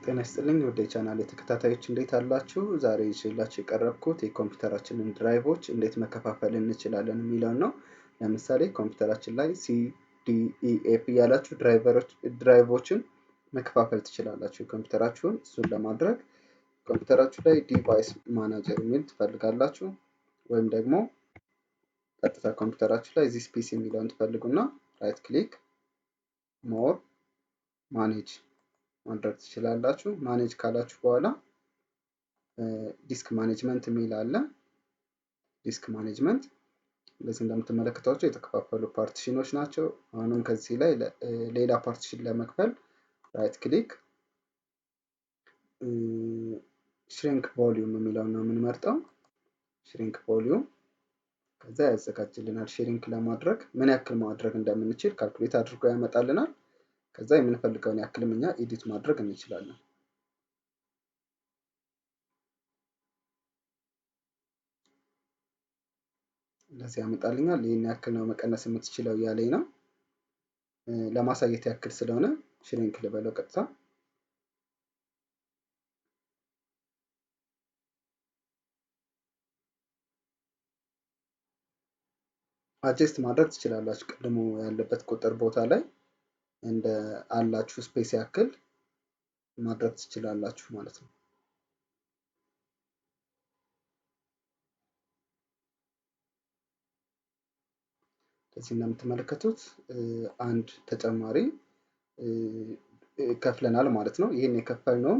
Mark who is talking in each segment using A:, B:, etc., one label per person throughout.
A: ጤና ይስጥልኝ ወደ ቻናሌ ተከታታዮች እንዴት አላችሁ? ዛሬ ይዤላችሁ የቀረብኩት የኮምፒውተራችንን ድራይቮች እንዴት መከፋፈል እንችላለን የሚለውን ነው። ለምሳሌ ኮምፒውተራችን ላይ ሲ ዲ ኢ ኤፍ እያላችሁ ድራይቮችን መከፋፈል ትችላላችሁ ኮምፒውተራችሁን። እሱን ለማድረግ ኮምፒውተራችሁ ላይ ዲቫይስ ማናጀር የሚል ትፈልጋላችሁ፣ ወይም ደግሞ ቀጥታ ኮምፒውተራችሁ ላይ ዚስ ፒሲ የሚለውን ትፈልጉና ራይት ክሊክ ሞር ማኔጅ ማድረግ ትችላላችሁ። ማኔጅ ካላችሁ በኋላ ዲስክ ማኔጅመንት የሚል አለ። ዲስክ ማኔጅመንት እንደዚህ እንደምትመለከቷቸው የተከፋፈሉ ፓርቲሽኖች ናቸው። አሁንም ከዚህ ላይ ሌላ ፓርቲሽን ለመክፈል ራይት ክሊክ ሽሪንክ ቮሊዩም የሚለውን ነው የምንመርጠው። ሽሪንክ ቮሊዩም ከዛ ያዘጋጅልናል። ሽሪንክ ለማድረግ ምን ያክል ማድረግ እንደምንችል ካልኩሌት አድርጎ ያመጣልናል። ከዛ የምንፈልገውን ያክልም እኛ ኤዲት ማድረግ እንችላለን። እንደዚህ ያመጣልኛል። ይሄን ያክል ነው መቀነስ የምትችለው ያለኝ ነው። ለማሳየት ያክል ስለሆነ ሽሪንክ ልበለው ቀጥታ። አጀስት ማድረግ ትችላላችሁ። ቅድሙ ያለበት ቁጥር ቦታ ላይ እንደ አላችሁ ስፔስ ያክል ማድረግ ትችላላችሁ ማለት ነው። እዚህ እንደምትመለከቱት አንድ ተጨማሪ ከፍለናል ማለት ነው። ይሄን የከፈልነው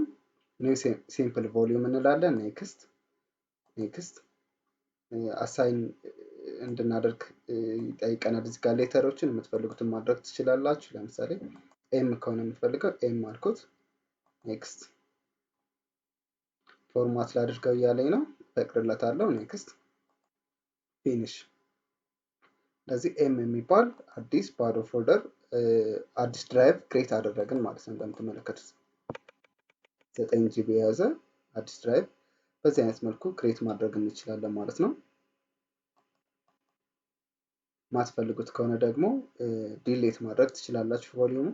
A: ኒው ሲምፕል ቮሊዩም እንላለን። ኔክስት አሳይን እንድናደርግ ይጠይቀናል። እዚህ ጋር ሌተሮችን የምትፈልጉትን ማድረግ ትችላላችሁ። ለምሳሌ ኤም ከሆነ የምትፈልገው ኤም አልኩት። ኔክስት ፎርማት ላድርገው እያለኝ ነው። ፈቅድለታለሁ። ኔክስት ፊኒሽ። ለዚህ ኤም የሚባል አዲስ ባዶ ፎልደር አዲስ ድራይቭ ክሬት አደረግን ማለት ነው። እንደምትመለከቱት 9 ጂቢ የያዘ አዲስ ድራይቭ በዚህ አይነት መልኩ ክሬት ማድረግ እንችላለን ማለት ነው። ማትፈልጉት ከሆነ ደግሞ ዲሌት ማድረግ ትችላላችሁ። ቮሊዩሙ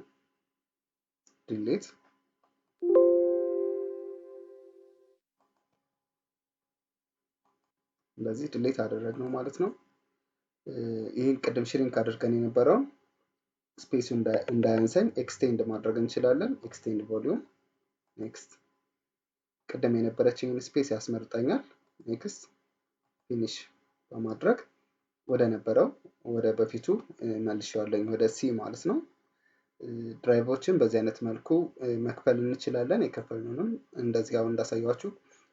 A: ዲሌት እንደዚህ ዲሌት አደረግነው ማለት ነው። ይህን ቅድም ሽሪንክ አድርገን የነበረውን ስፔሱ እንዳያንሰን ኤክስቴንድ ማድረግ እንችላለን። ኤክስቴንድ ቮሊዩም ኔክስት ቅድም የነበረችውን ስፔስ ያስመርጠኛል። ኔክስት ፊኒሽ በማድረግ ወደ ነበረው ወደ በፊቱ መልሼዋለሁ፣ ወደ ሲ ማለት ነው። ድራይቮችን በዚህ አይነት መልኩ መክፈል እንችላለን። የከፈልነውንም እንደዚህ አሁን እንዳሳያችሁ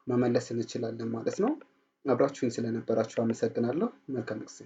A: መመለስ እንችላለን ማለት ነው። አብራችሁኝ ስለነበራችሁ አመሰግናለሁ። መልካም ጊዜ